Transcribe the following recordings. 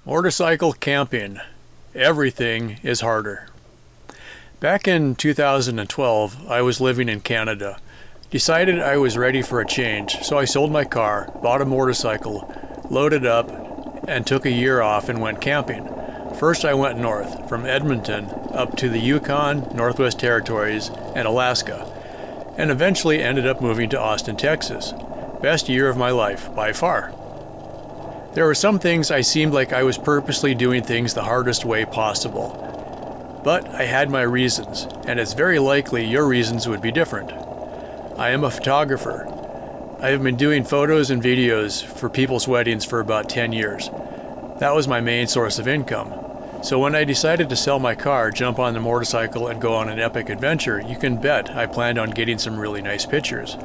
Motorcycle camping. Everything is harder. Back in 2012, I was living in Canada. Decided I was ready for a change, so I sold my car, bought a motorcycle, loaded up, and took a year off and went camping. First I went north, from Edmonton up to the Yukon, Northwest Territories, and Alaska, and eventually ended up moving to Austin, Texas. Best year of my life, by far. There were some things I seemed like I was purposely doing things the hardest way possible. But I had my reasons, and it's very likely your reasons would be different. I am a photographer. I have been doing photos and videos for people's weddings for about 10 years. That was my main source of income. So when I decided to sell my car, jump on the motorcycle, and go on an epic adventure, you can bet I planned on getting some really nice pictures.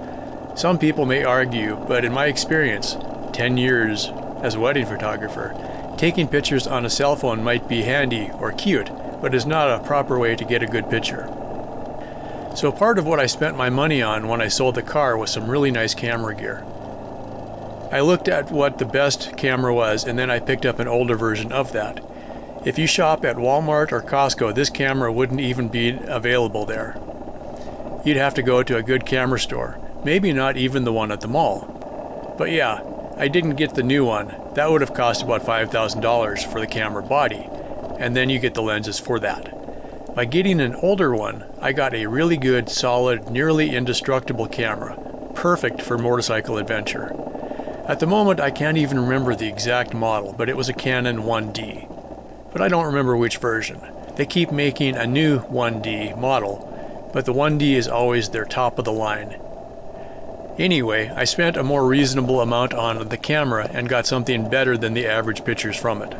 Some people may argue, but in my experience, 10 years as a wedding photographer, taking pictures on a cell phone might be handy or cute, but is not a proper way to get a good picture. So part of what I spent my money on when I sold the car was some really nice camera gear. I looked at what the best camera was, and then I picked up an older version of that. If you shop at Walmart or Costco, this camera wouldn't even be available there. You'd have to go to a good camera store, maybe not even the one at the mall. But yeah, I didn't get the new one. That would have cost about $5,000 for the camera body, and then you get the lenses for that. By getting an older one, I got a really good, solid, nearly indestructible camera, perfect for motorcycle adventure. At the moment, I can't even remember the exact model, but it was a Canon 1D. But I don't remember which version. They keep making a new 1D model, but the 1D is always their top of the line. Anyway, I spent a more reasonable amount on the camera and got something better than the average pictures from it.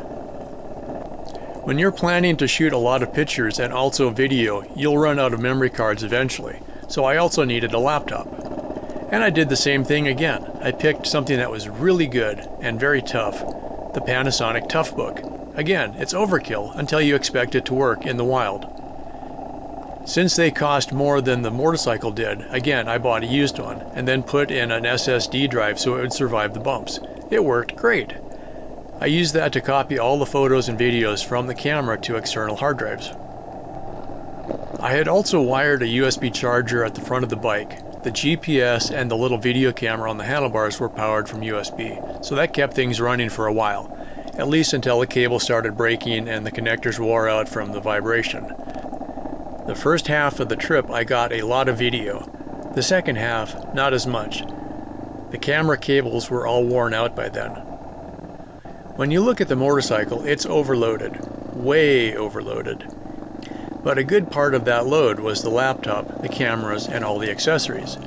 When you're planning to shoot a lot of pictures and also video, you'll run out of memory cards eventually, so I also needed a laptop. And I did the same thing again. I picked something that was really good and very tough, the Panasonic Toughbook. Again, it's overkill until you expect it to work in the wild. Since they cost more than the motorcycle did, again, I bought a used one and then put in an SSD drive so it would survive the bumps. It worked great. I used that to copy all the photos and videos from the camera to external hard drives. I had also wired a USB charger at the front of the bike. The GPS and the little video camera on the handlebars were powered from USB, so that kept things running for a while, at least until the cable started breaking and the connectors wore out from the vibration. The first half of the trip I got a lot of video. The second half, not as much. The camera cables were all worn out by then. When you look at the motorcycle, it's overloaded. Way overloaded. But a good part of that load was the laptop, the cameras, and all the accessories.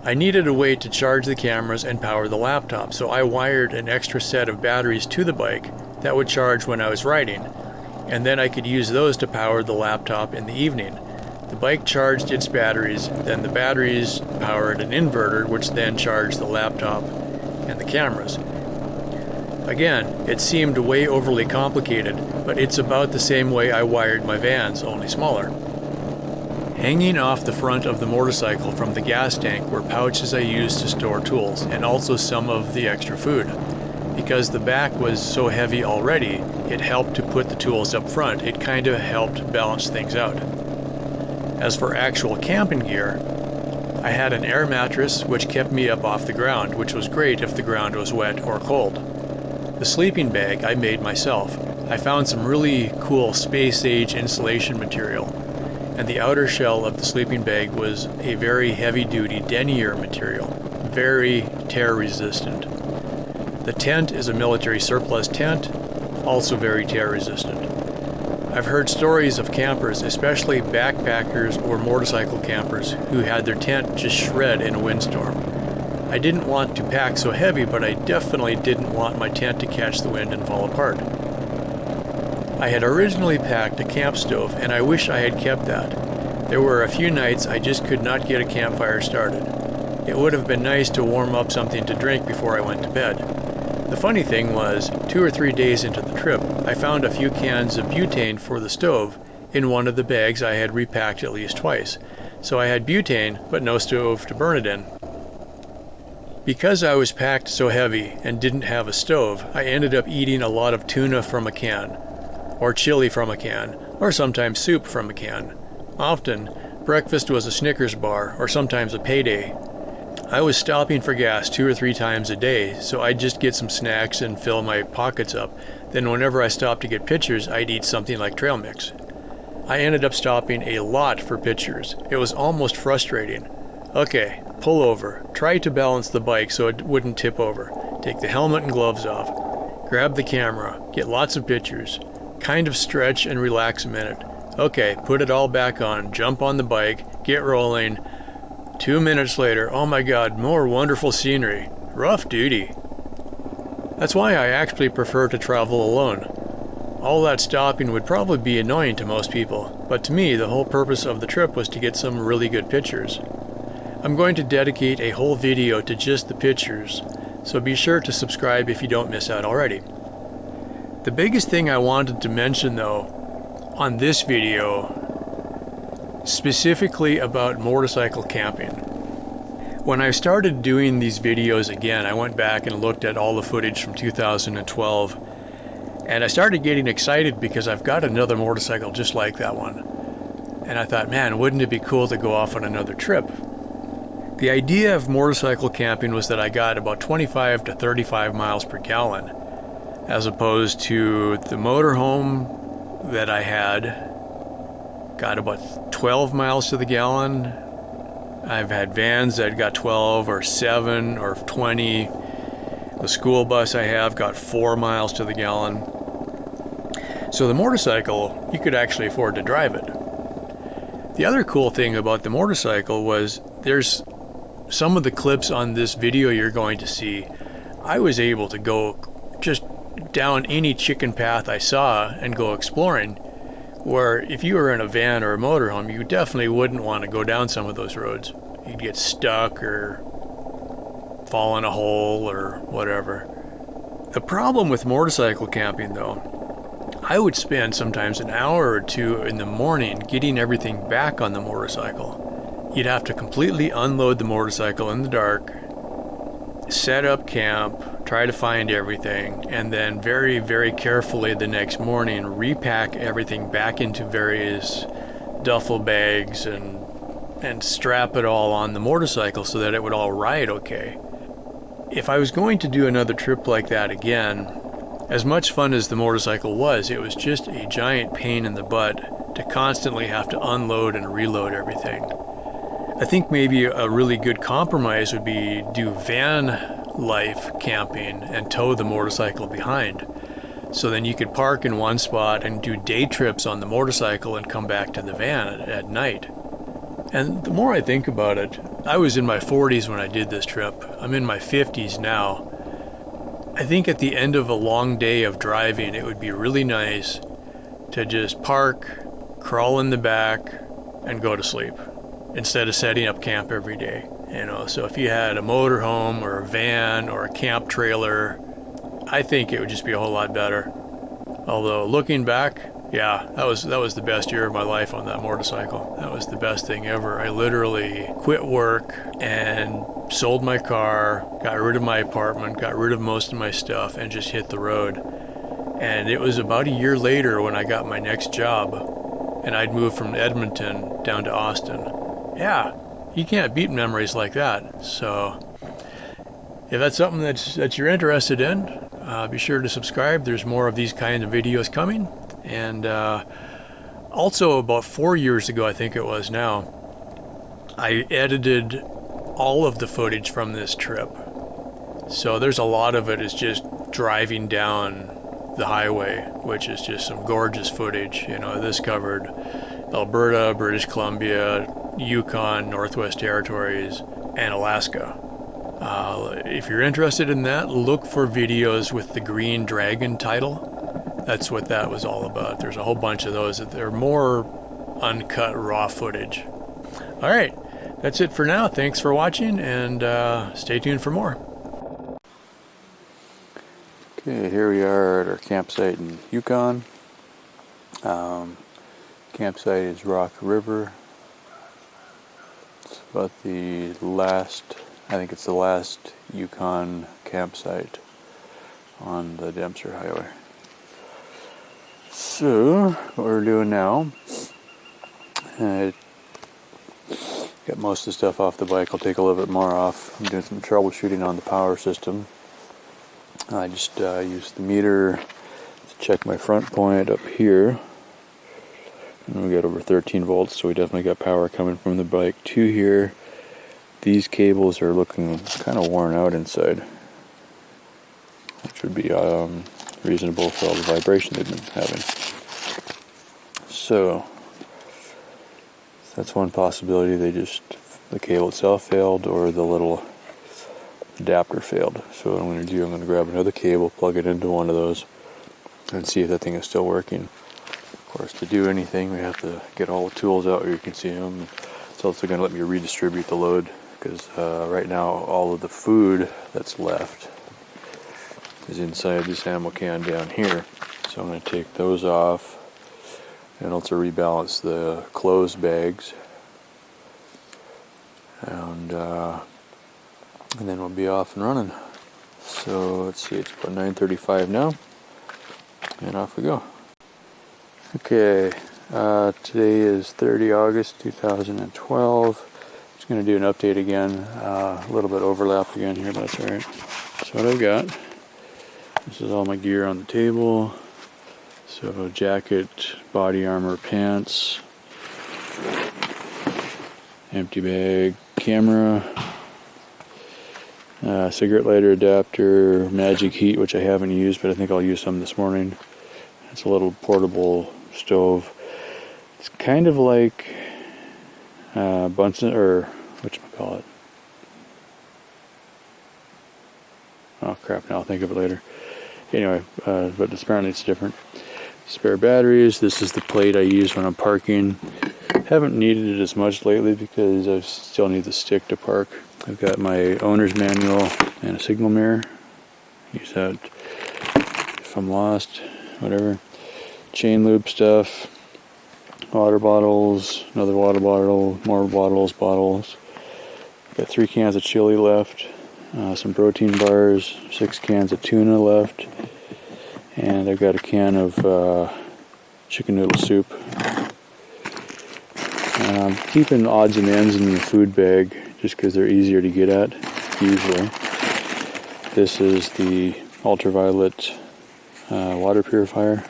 I needed a way to charge the cameras and power the laptop, so I wired an extra set of batteries to the bike that would charge when I was riding, and then I could use those to power the laptop in the evening. The bike charged its batteries, then the batteries powered an inverter, which then charged the laptop and the cameras. Again, it seemed way overly complicated, but it's about the same way I wired my vans, only smaller. Hanging off the front of the motorcycle from the gas tank were pouches I used to store tools, and also some of the extra food. Because the back was so heavy already, it helped to put the tools up front. It kind of helped balance things out. As for actual camping gear, I had an air mattress which kept me up off the ground, which was great if the ground was wet or cold. The sleeping bag I made myself. I found some really cool space-age insulation material, and the outer shell of the sleeping bag was a very heavy-duty denier material, very tear-resistant. The tent is a military surplus tent, also very tear-resistant. I've heard stories of campers, especially backpackers or motorcycle campers, who had their tent just shred in a windstorm. I didn't want to pack so heavy, but I definitely didn't want my tent to catch the wind and fall apart. I had originally packed a camp stove, and I wish I had kept that. There were a few nights I just could not get a campfire started. It would have been nice to warm up something to drink before I went to bed. The funny thing was, 2 or 3 days into the trip, I found a few cans of butane for the stove in one of the bags I had repacked at least twice. So I had butane, but no stove to burn it in. Because I was packed so heavy and didn't have a stove, I ended up eating a lot of tuna from a can, or chili from a can, or sometimes soup from a can. Often, breakfast was a Snickers bar, or sometimes a payday. I was stopping for gas 2 or 3 times a day, so I'd just get some snacks and fill my pockets up. Then whenever I stopped to get pictures, I'd eat something like trail mix. I ended up stopping a lot for pictures. It was almost frustrating. Okay, pull over. Try to balance the bike so it wouldn't tip over. Take the helmet and gloves off. Grab the camera. Get lots of pictures. Kind of stretch and relax a minute. Okay, put it all back on. Jump on the bike. Get rolling. 2 minutes later, oh my god, more wonderful scenery. Rough duty. That's why I actually prefer to travel alone. All that stopping would probably be annoying to most people, but to me the whole purpose of the trip was to get some really good pictures. I'm going to dedicate a whole video to just the pictures, so be sure to subscribe if you don't miss out already. The biggest thing I wanted to mention though, on this video, specifically about motorcycle camping. When I started doing these videos again, I went back and looked at all the footage from 2012, and I started getting excited because I've got another motorcycle just like that one. And I thought, man, wouldn't it be cool to go off on another trip? The idea of motorcycle camping was that I got about 25 to 35 miles per gallon, as opposed to the motorhome that I had got about 12 miles to the gallon. I've had vans that got 12 or 7 or 20. The school bus I have got 4 miles to the gallon. So the motorcycle, you could actually afford to drive it. The other cool thing about the motorcycle was there's some of the clips on this video you're going to see. I was able to go just down any chicken path I saw and go exploring. Where if you were in a van or a motorhome, you definitely wouldn't want to go down some of those roads. You'd get stuck or fall in a hole or whatever. The problem with motorcycle camping though, I would spend sometimes an hour or 2 in the morning getting everything back on the motorcycle. You'd have to completely unload the motorcycle in the dark, set up camp, try to find everything, and then very, very carefully the next morning repack everything back into various duffel bags and strap it all on the motorcycle so that it would all ride okay. If I was going to do another trip like that again, as much fun as the motorcycle was, it was just a giant pain in the butt to constantly have to unload and reload everything. I think maybe a really good compromise would be do van life camping and tow the motorcycle behind. So then you could park in one spot and do day trips on the motorcycle and come back to the van at night. And the more I think about it, I was in my 40s when I did this trip. I'm in my 50s now. I think at the end of a long day of driving, it would be really nice to just park, crawl in the back, and go to sleep, instead of setting up camp every day. You know, so if you had a motorhome or a van or a camp trailer, I think it would just be a whole lot better. Although looking back, yeah, that was the best year of my life on that motorcycle. That was the best thing ever. I literally quit work and sold my car, got rid of my apartment, got rid of most of my stuff, and just hit the road. And it was about a year later when I got my next job, and I'd moved from Edmonton down to Austin. Yeah, you can't beat memories like that. So if that's something that you're interested in, be sure to subscribe. There's more of these kinds of videos coming. And also about 4 years ago, I think it was now, I edited all of the footage from this trip. So there's a lot of it is just driving down the highway, which is just some gorgeous footage. You know, this covered Alberta, British Columbia, Yukon, Northwest Territories, and Alaska. If you're interested in that, look for videos with the GreenDragon title. That's what that was all about. There's a whole bunch of those. They're more uncut, raw footage. All right, that's it for now. Thanks for watching, and stay tuned for more. Okay, here we are at our campsite in Yukon. Campsite is Rock River. It's about the last I think it's the last Yukon campsite on the Dempster Highway. So, what we're doing now, got most of the stuff off the bike. I'll take a little bit more off. I'm doing some troubleshooting on the power system. I just used the meter to check my front point up here. And we got over 13 volts, so we definitely got power coming from the bike to here. These cables are looking kind of worn out inside, which would be reasonable for all the vibration they've been having. So that's one possibility. The cable itself failed, or the little adapter failed. So what I'm going to do, I'm going to grab another cable, plug it into one of those, and see if that thing is still working. Of course, to do anything, we have to get all the tools out where you can see them. It's also going to let me redistribute the load, because right now all of the food that's left is inside this ammo can down here. So I'm going to take those off and also rebalance the closed bags, and then we'll be off and running. So let's see, it's about 9:35 now, and off we go. Okay, today is 30 August 2012. Just going to do an update again, a little bit overlap again here, but that's alright. So what I've got, this is all my gear on the table. So jacket, body armor, pants, empty bag, camera, cigarette lighter adapter, magic heat, which I haven't used, but I think I'll use some this morning. It's a little portable stove. It's kind of like Bunsen, or whatchamacallit. Oh crap, now I'll think of it later. Anyway, but apparently it's different. Spare batteries. This is the plate I use when I'm parking. Haven't needed it as much lately because I still need the stick to park. I've got my owner's manual and a signal mirror. Use that if I'm lost, whatever. Chain loop stuff. Water bottles, another water bottle, more bottles. Got 3 cans of chili left. Some protein bars, 6 cans of tuna left, and I've got a can of chicken noodle soup. Keeping odds and ends in the food bag just because they're easier to get at, usually. This is the ultraviolet water purifier.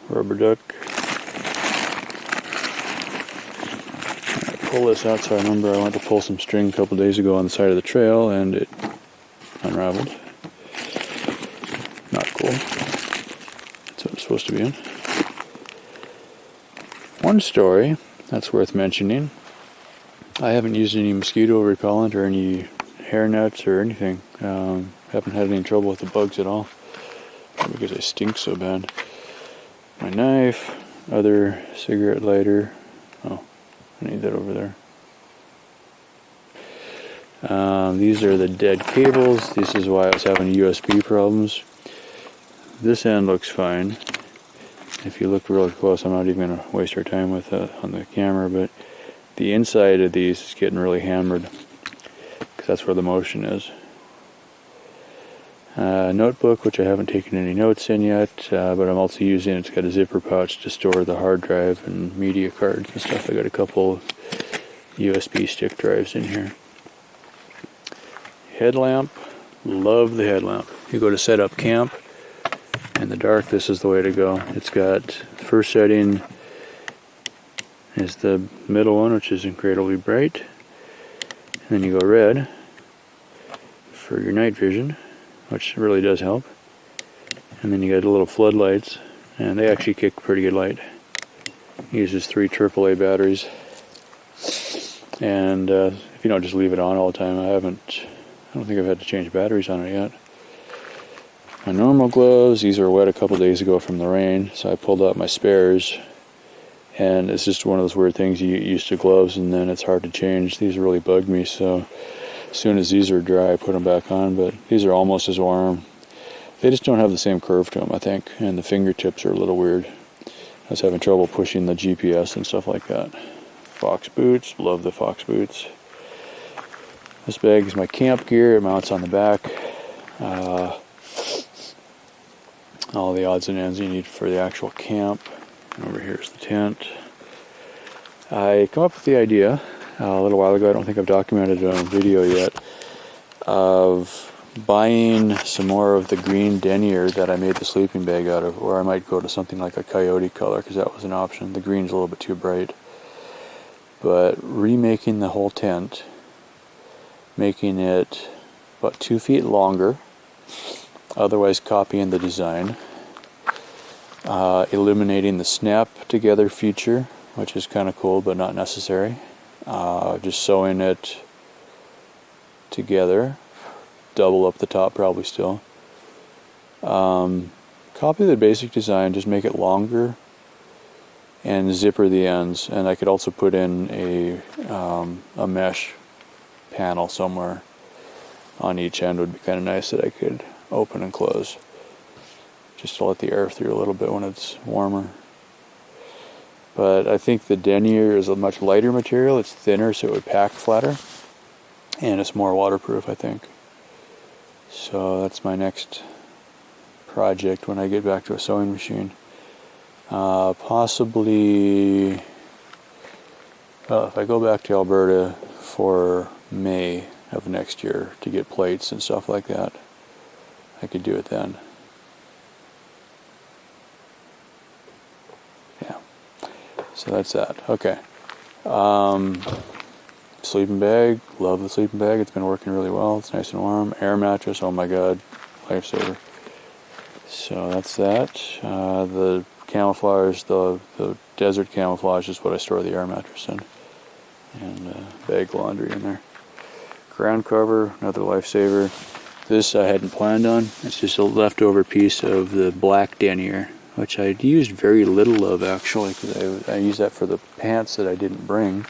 Rubber duck. Pull this out, so I remember I went to pull some string a couple days ago on the side of the trail and it unraveled. Not cool. That's what it's supposed to be in. One story that's worth mentioning, I haven't used any mosquito repellent or any hair nets or anything. Haven't had any trouble with the bugs at all, because I stink so bad. My knife, other cigarette lighter. Oh, I need that over there. These are the dead cables. This is why I was having USB problems. This end looks fine. If you look really close, I'm not even going to waste our time with on the camera, but the inside of these is getting really hammered, because that's where the motion is. Notebook, which I haven't taken any notes in yet, but I'm also using, it's got a zipper pouch to store the hard drive and media cards and stuff. I got a couple USB stick drives in here. Headlamp, love the headlamp. You go to set up camp in the dark, this is the way to go. It's got, first setting is the middle one, which is incredibly bright, and then you go red for your night vision, which really does help. And then you got the little floodlights, and they actually kick pretty good light. It uses 3 AAA batteries, and if you don't just leave it on all the time, I don't think I've had to change batteries on it yet. My normal gloves, these were wet a couple days ago from the rain, so I pulled out my spares, and it's just one of those weird things, you get used to gloves and then it's hard to change. These really bugged me, so as soon as these are dry I put them back on, but these are almost as warm. They just don't have the same curve to them, I think, and the fingertips are a little weird. I was having trouble pushing the GPS and stuff like that. Fox boots, love the Fox boots. This bag is my camp gear, it mounts on the back. All the odds and ends you need for the actual camp. And over here is the tent. I come up with the idea a little while ago, I don't think I've documented it on video yet, of buying some more of the green denier that I made the sleeping bag out of, or I might go to something like a coyote color because that was an option. The green's a little bit too bright. But remaking the whole tent, making it about 2 feet longer, otherwise copying the design, eliminating the snap together feature, which is kind of cool but not necessary, just sewing it together, double up the top probably still, copy the basic design, just make it longer and zipper the ends, and I could also put in a mesh panel somewhere on each end. Would be kind of nice that I could open and close just to let the air through a little bit when it's warmer. But I think the denier is a much lighter material. It's thinner, so it would pack flatter, and it's more waterproof, I think. So that's my next project when I get back to a sewing machine. Possibly, well, if I go back to Alberta for May of next year to get plates and stuff like that, I could do it then. Yeah. So that's that. Okay. Sleeping bag. Love the sleeping bag. It's been working really well. It's nice and warm. Air mattress. Oh my god. Lifesaver. So that's that. The camouflage, the desert camouflage is what I store the air mattress in. And bag laundry in there. Ground cover. Another lifesaver. This I hadn't planned on. It's just a leftover piece of the black denier, which I used very little of actually, because I used that for the pants that I didn't bring.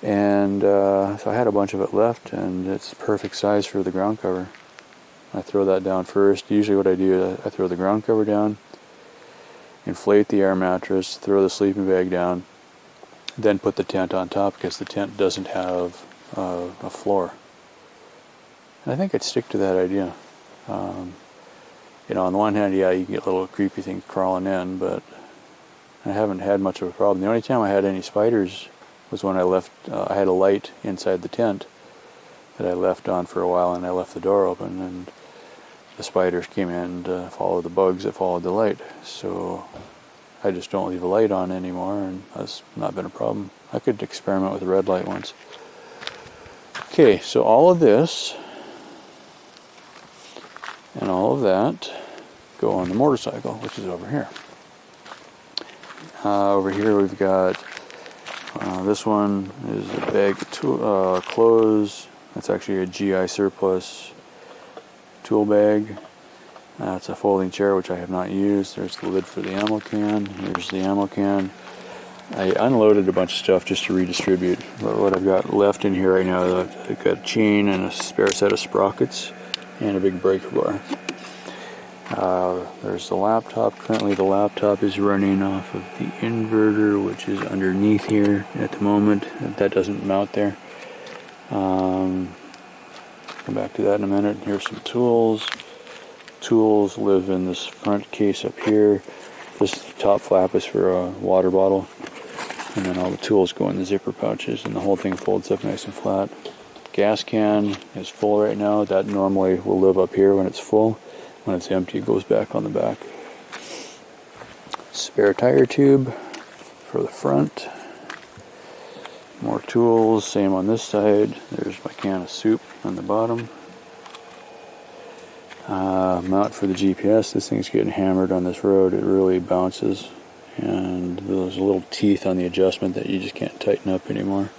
And so I had a bunch of it left, and it's perfect size for the ground cover. I throw that down first. Usually what I do, I throw the ground cover down, inflate the air mattress, throw the sleeping bag down, then put the tent on top because the tent doesn't have a floor. And I think I'd stick to that idea. You know, on the one hand, yeah, you get little creepy things crawling in, but I haven't had much of a problem. The only time I had any spiders was when I left, I had a light inside the tent that I left on for a while, and I left the door open, and the spiders came in to follow the bugs that followed the light. So I just don't leave a light on anymore, and that's not been a problem. I could experiment with a red light once. Okay, so all of this and all of that go on the motorcycle, which is over here. Over here we've got this one is a bag of clothes. That's actually a GI surplus tool bag. It's a folding chair, which I have not used. There's the lid for the ammo can. Here's the ammo can. I unloaded a bunch of stuff just to redistribute. But what I've got left in here right now, I've got a chain and a spare set of sprockets and a big breaker bar. There's the laptop. Currently the laptop is running off of the inverter, which is underneath here at the moment. That doesn't mount there. Come back to that in a minute. Here's some tools. Tools live in this front case up here. This top flap is for a water bottle. And then all the tools go in the zipper pouches, and the whole thing folds up nice and flat. Gas can is full right now. That normally will live up here when it's full. When it's empty, it goes back on the back. Spare tire tube for the front. More tools, same on this side. There's my can of soup on the bottom. Mount for the GPS. This thing's getting hammered on this road. It really bounces. And there's little teeth on the adjustment that you just can't tighten up anymore.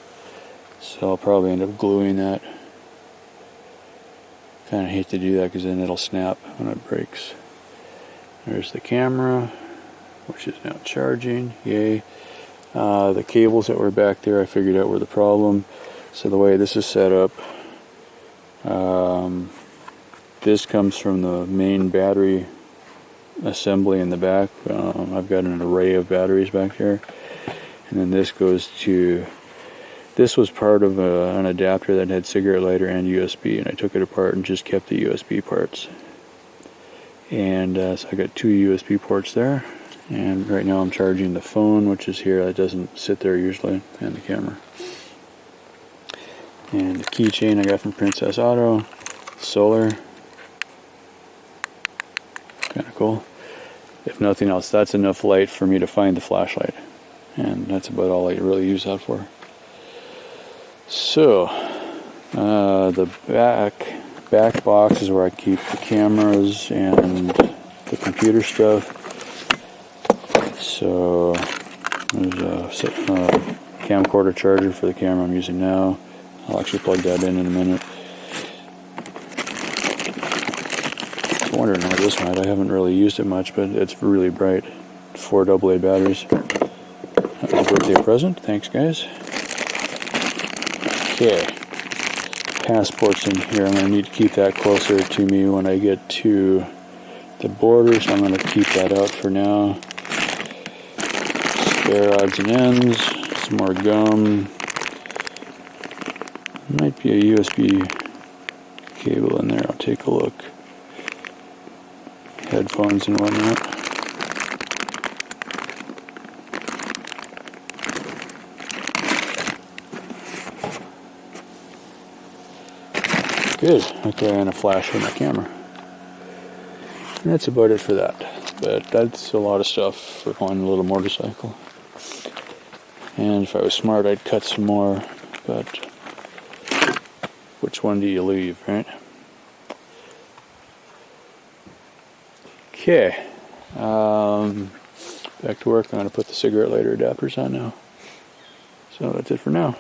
So I'll probably end up gluing that. Kind of hate to do that because then it'll snap when it breaks. There's the camera, which is now charging. Yay. The cables that were back there, I figured out were the problem. So the way this is set up, this comes from the main battery assembly in the back. I've got an array of batteries back there. And then this goes to, this was part of an adapter that had cigarette lighter and USB, and I took it apart and just kept the USB parts. And so I got 2 USB ports there, and right now I'm charging the phone, which is here. That doesn't sit there usually, and the camera. And the keychain I got from Princess Auto, solar, kind of cool. If nothing else, that's enough light for me to find the flashlight, and that's about all I really use that for. So the back box is where I keep the cameras and the computer stuff. So there's a camcorder charger for the camera I'm using now. I'll actually plug that in a minute. I'm wondering why this one, I haven't really used it much, but it's really bright. 4 AA batteries. A birthday present, thanks guys. Okay, passports in here. I'm going to need to keep that closer to me when I get to the border, so I'm going to keep that out for now. Spare odds and ends, some more gum. Might be a USB cable in there, I'll take a look. Headphones and whatnot. Good, okay, and a flash for my camera. And that's about it for that. But that's a lot of stuff for one little motorcycle. And if I was smart, I'd cut some more, but which one do you leave, right? Okay, back to work. I'm going to put the cigarette lighter adapters on now. So that's it for now.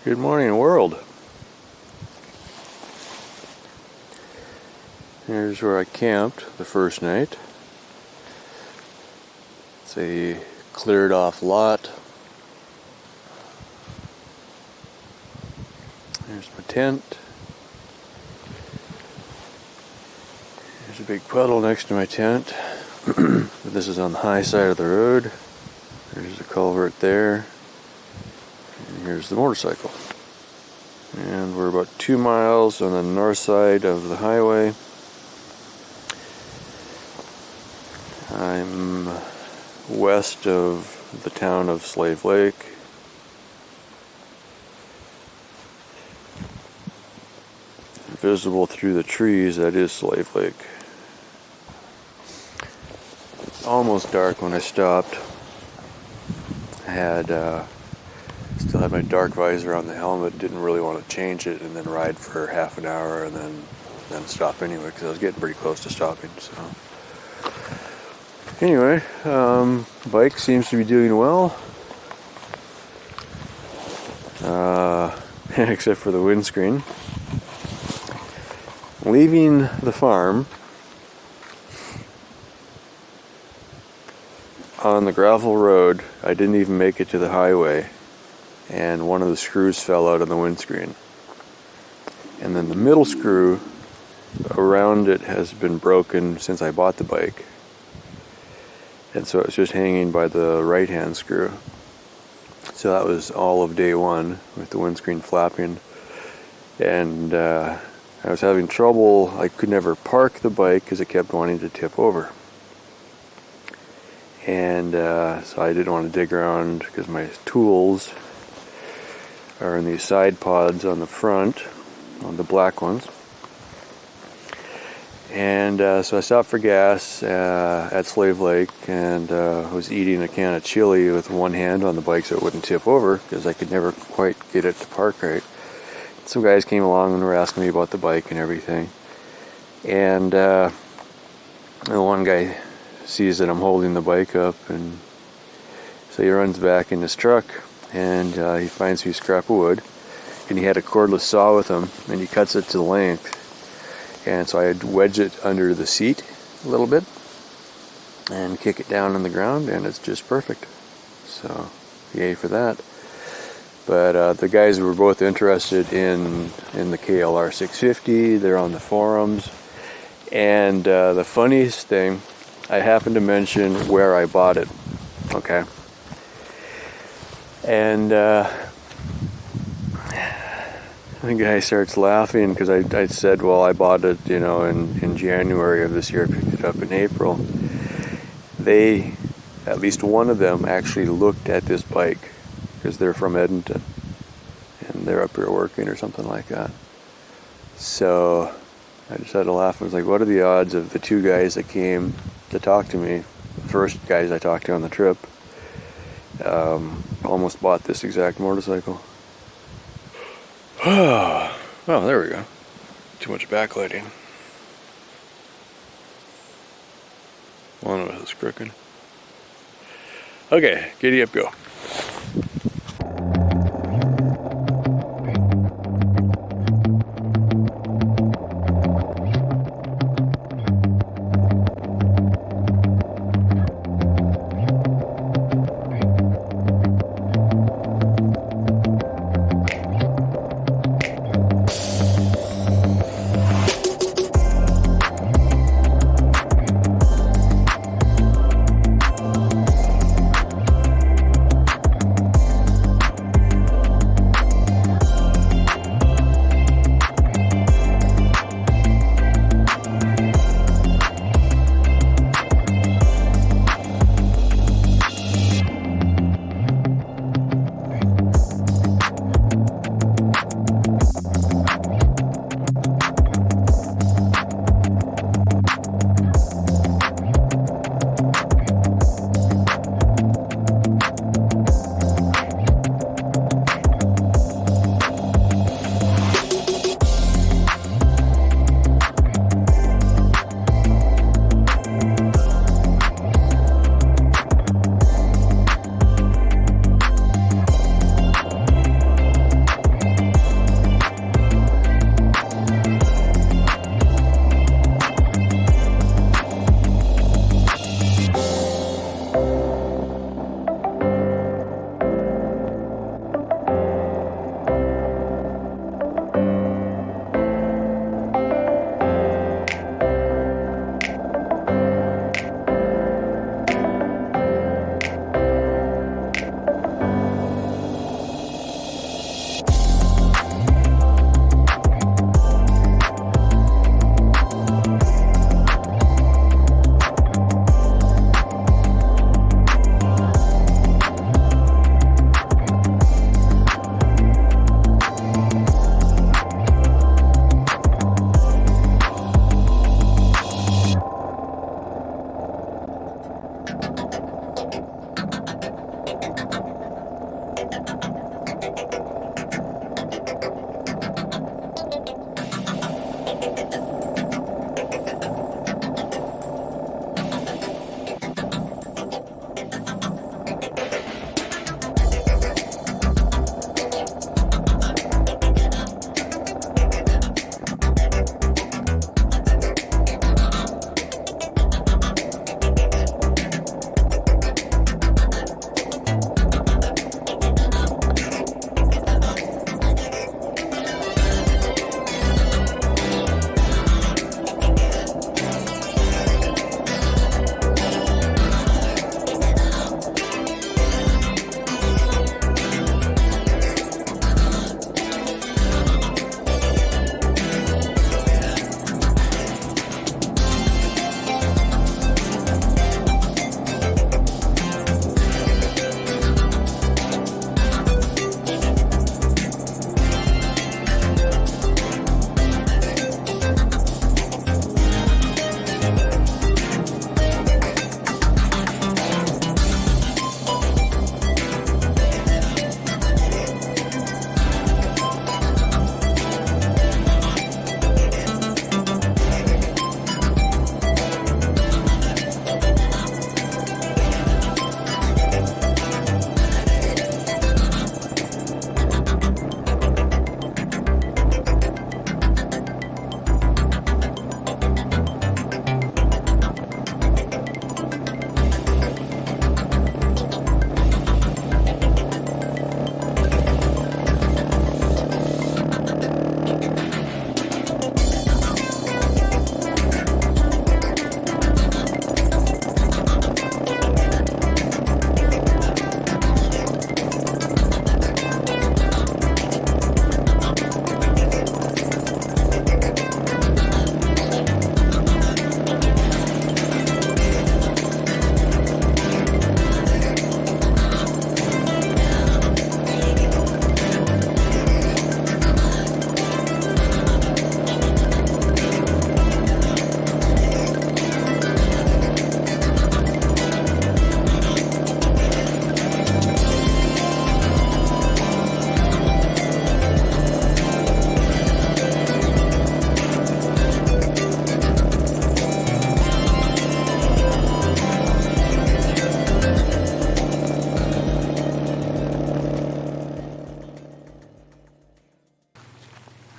Good morning, world. Here's where I camped the first night. It's a cleared off lot. There's my tent. There's a big puddle next to my tent. This is on the high side of the road. There's a culvert there. And here's the motorcycle. And we're about 2 miles on the north side of the highway. I'm west of the town of Slave Lake. Visible through the trees, that is Slave Lake. It's almost dark when I stopped. I had still had my dark visor on the helmet, didn't really want to change it and then ride for half an hour and then stop anyway because I was getting pretty close to stopping. So anyway, bike seems to be doing well, except for the windscreen. Leaving the farm on the gravel road, I didn't even make it to the highway, and one of the screws fell out of the windscreen. And then the middle screw around it has been broken since I bought the bike. And so it's just hanging by the right-hand screw. So that was all of day one with the windscreen flapping. And I was having trouble. I could never park the bike because it kept wanting to tip over. And so I didn't want to dig around because my tools are in these side pods on the front, on the black ones. And so I stopped for gas at Slave Lake and was eating a can of chili with one hand on the bike so it wouldn't tip over because I could never quite get it to park right. Some guys came along and were asking me about the bike and everything. And the one guy sees that I'm holding the bike up, and so he runs back in his truck and he finds me a scrap of wood. And he had a cordless saw with him and he cuts it to length. And so I had wedged it under the seat a little bit and kick it down on the ground, and it's just perfect. So yay for that. But the guys were both interested in the KLR 650. They're on the forums. And the funniest thing, I happened to mention where I bought it. Okay. And the guy starts laughing because I said, well, I bought it, in January of this year, picked it up in April. They, at least one of them, actually looked at this bike because they're from Edmonton and they're up here working or something like that. So I just had to laugh. I was like, what are the odds of the two guys that came to talk to me, the first guys I talked to on the trip, almost bought this exact motorcycle. Well, there we go. Too much backlighting. One of us is crooked. Okay, giddy up, go.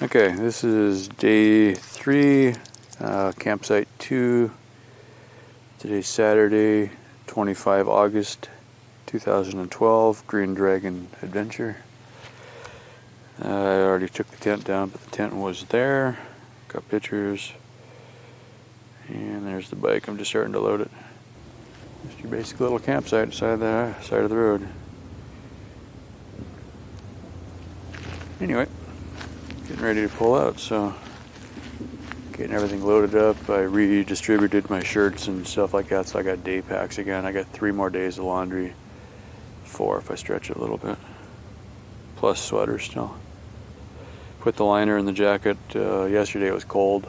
Okay, this is day 3, campsite 2. Today's Saturday, 25 August 2012, GreenDragon adventure. I already took the tent down, but the tent was there. Got pictures. And there's the bike. I'm just starting to load it. Just your basic little campsite side of the road. Anyway, getting ready to pull out, so getting everything loaded up. I redistributed my shirts and stuff like that, so I got day packs again. I got 3 more days of laundry, 4 if I stretch it a little bit, plus sweaters still. Put the liner in the jacket. Yesterday it was cold.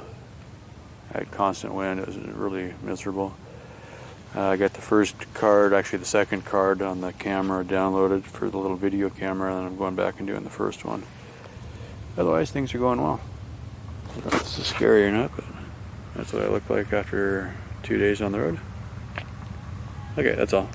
I had constant wind. It was really miserable. I got the first card, actually the second card on the camera downloaded for the little video camera, and then I'm going back and doing the first one. Otherwise, things are going well. I don't know if this is scary or not, but that's what I look like after 2 days on the road. Okay, that's all.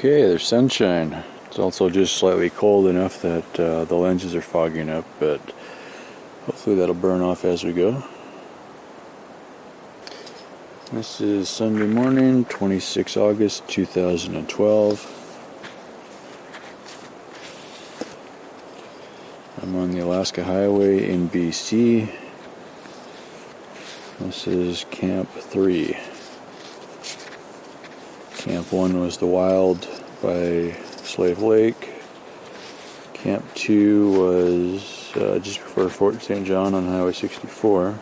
Okay, there's sunshine. It's also just slightly cold enough that the lenses are fogging up, but hopefully that'll burn off as we go. This is Sunday morning, 26 August 2012. I'm on the Alaska Highway in BC. This is Camp 3. Camp 1 was the Wild by Slave Lake. Camp 2 was just before Fort St. John on Highway 64.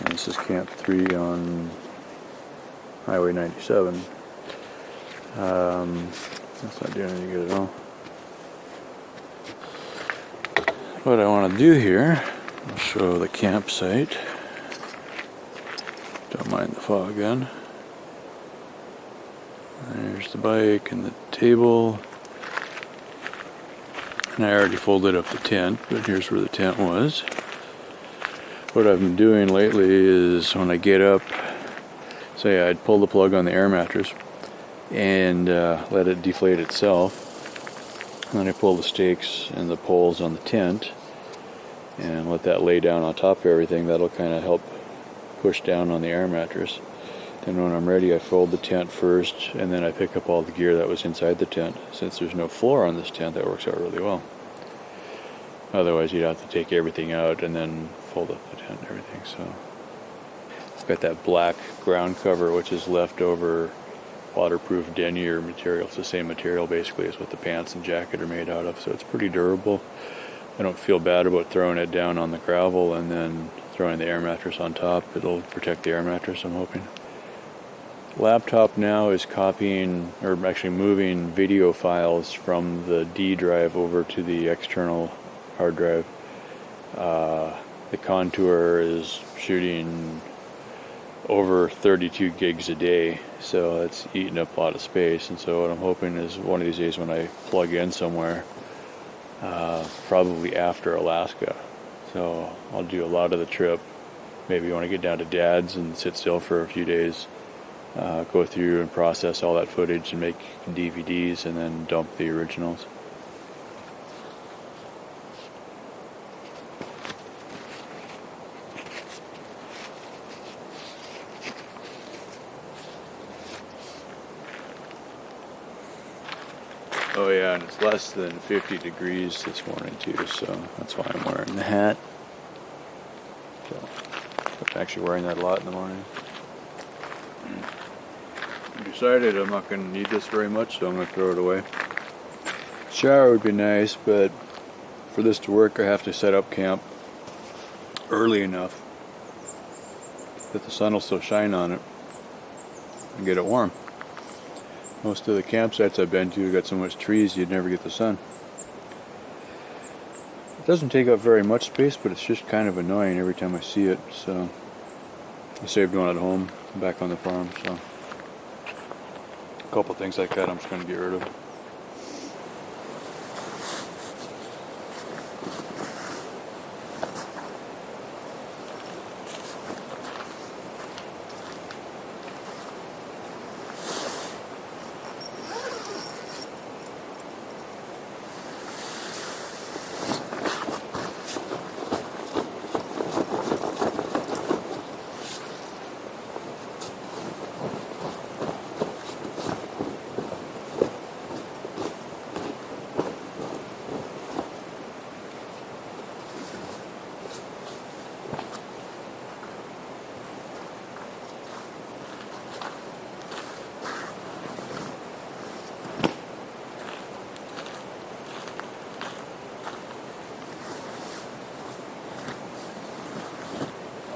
And this is Camp 3 on Highway 97. That's not doing any good at all. What I want to do here, I'll show the campsite. Don't mind the fog then. There's the bike and the table. And I already folded up the tent, but here's where the tent was. What I've been doing lately is when I get up, say I'd pull the plug on the air mattress and let it deflate itself. And then I pull the stakes and the poles on the tent and let that lay down on top of everything. That'll kind of help push down on the air mattress. Then when I'm ready, I fold the tent first, and then I pick up all the gear that was inside the tent. Since there's no floor on this tent, that works out really well. Otherwise, you'd have to take everything out and then fold up the tent and everything. So I've got that black ground cover, which is leftover waterproof denier material. It's the same material basically as what the pants and jacket are made out of, so it's pretty durable. I don't feel bad about throwing it down on the gravel and then throwing the air mattress on top. It'll protect the air mattress, I'm hoping. Laptop now is copying, or actually moving video files from the D drive over to the external hard drive. The Contour is shooting over 32 gigs a day, so it's eating up a lot of space. And so what I'm hoping is one of these days when I plug in somewhere, probably after Alaska, so I'll do a lot of the trip. Maybe when I get down to Dad's and sit still for a few days, go through and process all that footage and make DVDs and then dump the originals. Oh yeah, and it's less than 50 degrees this morning too, so that's why I'm wearing the hat. So I'm actually wearing that a lot in the morning. I decided I'm not going to need this very much, so I'm going to throw it away. Shower would be nice, but for this to work I have to set up camp early enough that the sun will still shine on it and get it warm. Most of the campsites I've been to got so much trees you'd never get the sun. It doesn't take up very much space, but it's just kind of annoying every time I see it, so I saved one at home, back on the farm, so a couple things like that I'm just going to get rid of.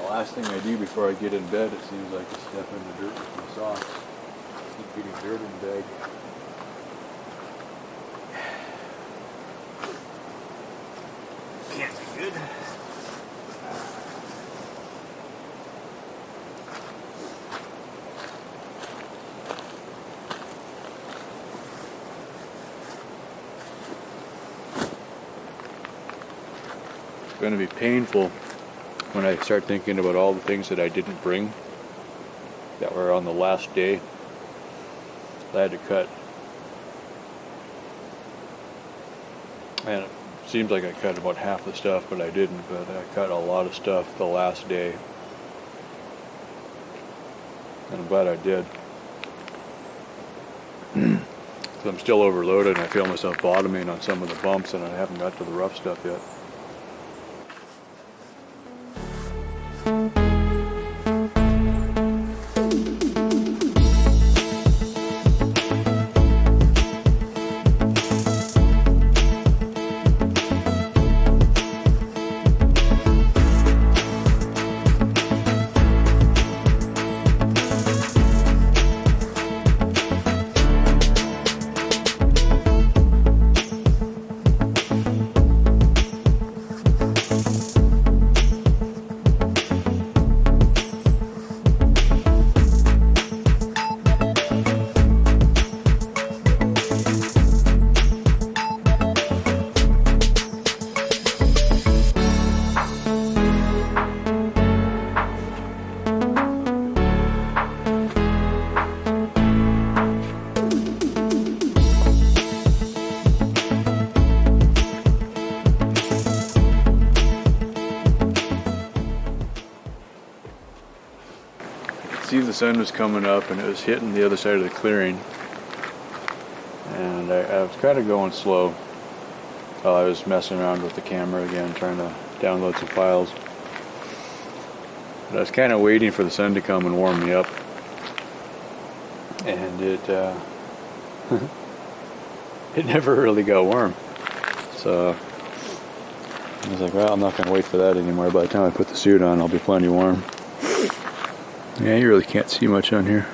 Last thing I do before I get in bed, it seems like to step in the dirt with my socks. Keep getting dirt in the bag. Can't be good. It's going to be painful when I start thinking about all the things that I didn't bring that were on the last day. I had to cut And it seems like I cut about half the stuff, but I didn't. But I cut a lot of stuff the last day. And I'm glad I did. So I'm still overloaded and I feel myself bottoming on some of the bumps and I haven't got to the rough stuff yet. See, the sun was coming up and it was hitting the other side of the clearing, and I was kind of going slow while I was messing around with the camera again, trying to download some files. But I was kind of waiting for the sun to come and warm me up, and it it never really got warm. So I was like, well, I'm not going to wait for that anymore. By the time I put the suit on, I'll be plenty warm. Yeah, you really can't see much on here.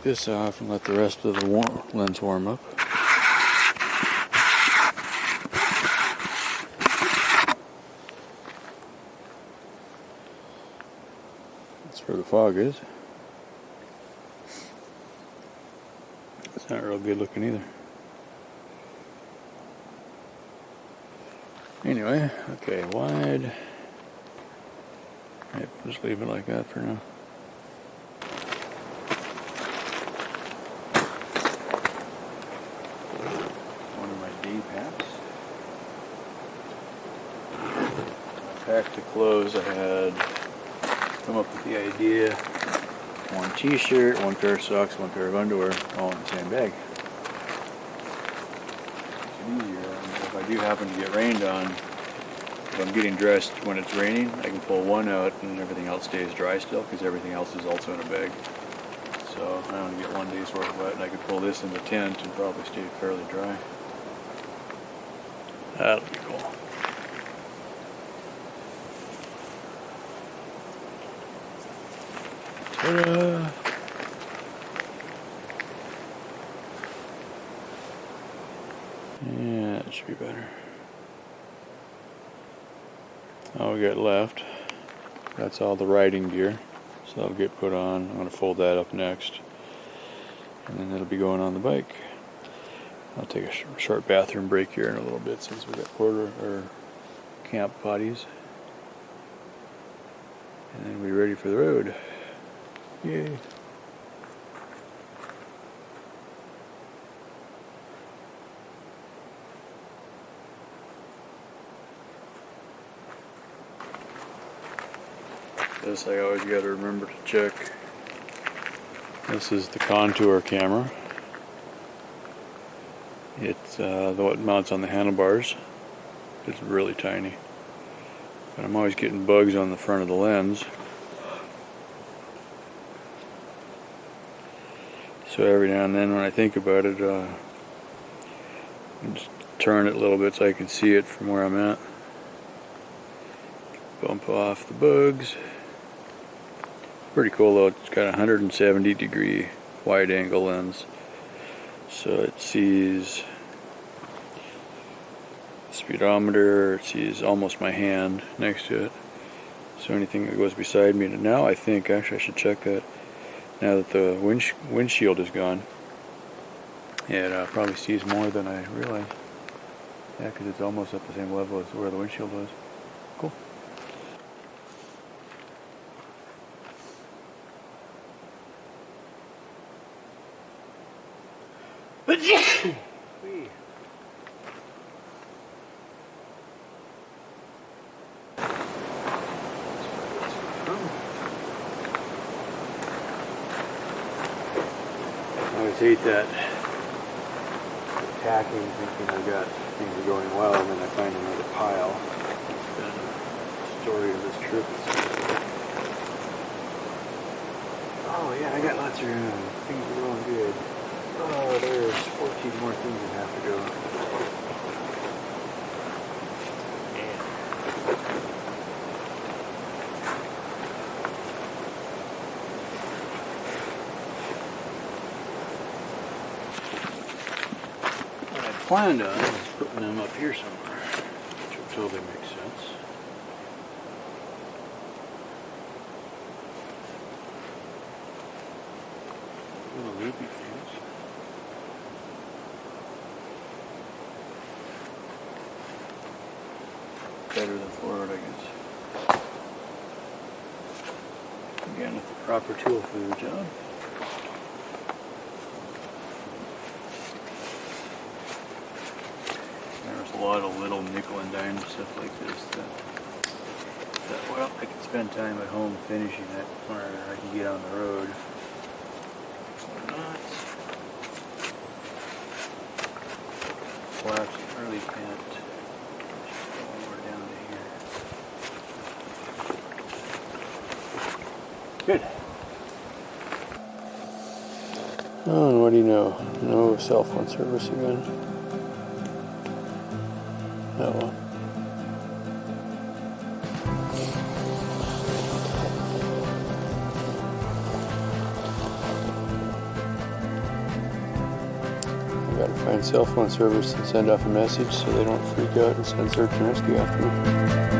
This off and let the rest of the lens warm up. That's where the fog is. It's not real good looking either. Anyway, okay, wide. Maybe we'll just leave it like that for now. Packed to close, I had come up with the idea. One t-shirt, one pair of socks, one pair of underwear, all in the same bag. It's easier. If I do happen to get rained on, if I'm getting dressed when it's raining, I can pull one out and everything else stays dry still because everything else is also in a bag. So I only get one day's worth of wet, and I could pull this in the tent and probably stay fairly dry. That'll be cool. Ta-da! Yeah, that should be better. All we got left, that's all the riding gear. So that'll get put on. I'm going to fold that up next. And then it'll be going on the bike. I'll take a short bathroom break here in a little bit since we got camp potties. And then we'll be ready for the road. Yay. This I always got to remember to check. This is the contour camera. It's what mounts on the handlebars. It's really tiny. But I'm always getting bugs on the front of the lens. So every now and then when I think about it, I just turn it a little bit so I can see it from where I'm at. Bump off the bugs. Pretty cool though, it's got a 170 degree wide angle lens. So it sees speedometer, it sees almost my hand next to it. So anything that goes beside me, now I think, actually I should check that, now that the windshield is gone, it probably sees more than I realized. Yeah, because it's almost at the same level as where the windshield was. Cool. I always hate that attacking, thinking I got things are going well, and then I find another pile. It's been the story of this trip. Oh yeah, I got lots of room. Things are going good. Oh, there's 14 more things that have to go. Planned on is putting them up here somewhere, which will totally make sense. Little loopy things. Better than forward, I guess. Again, with the proper tool for the job. A lot of little nickel and dime stuff like this that well, I can spend time at home finishing it, or I can get on the road. Not. Flaps early pant. Just go more down to here. Good. Oh, and what do you know? No cell phone service again. Oh well. I gotta find cell phone service and send off a message so they don't freak out and send search and rescue after me.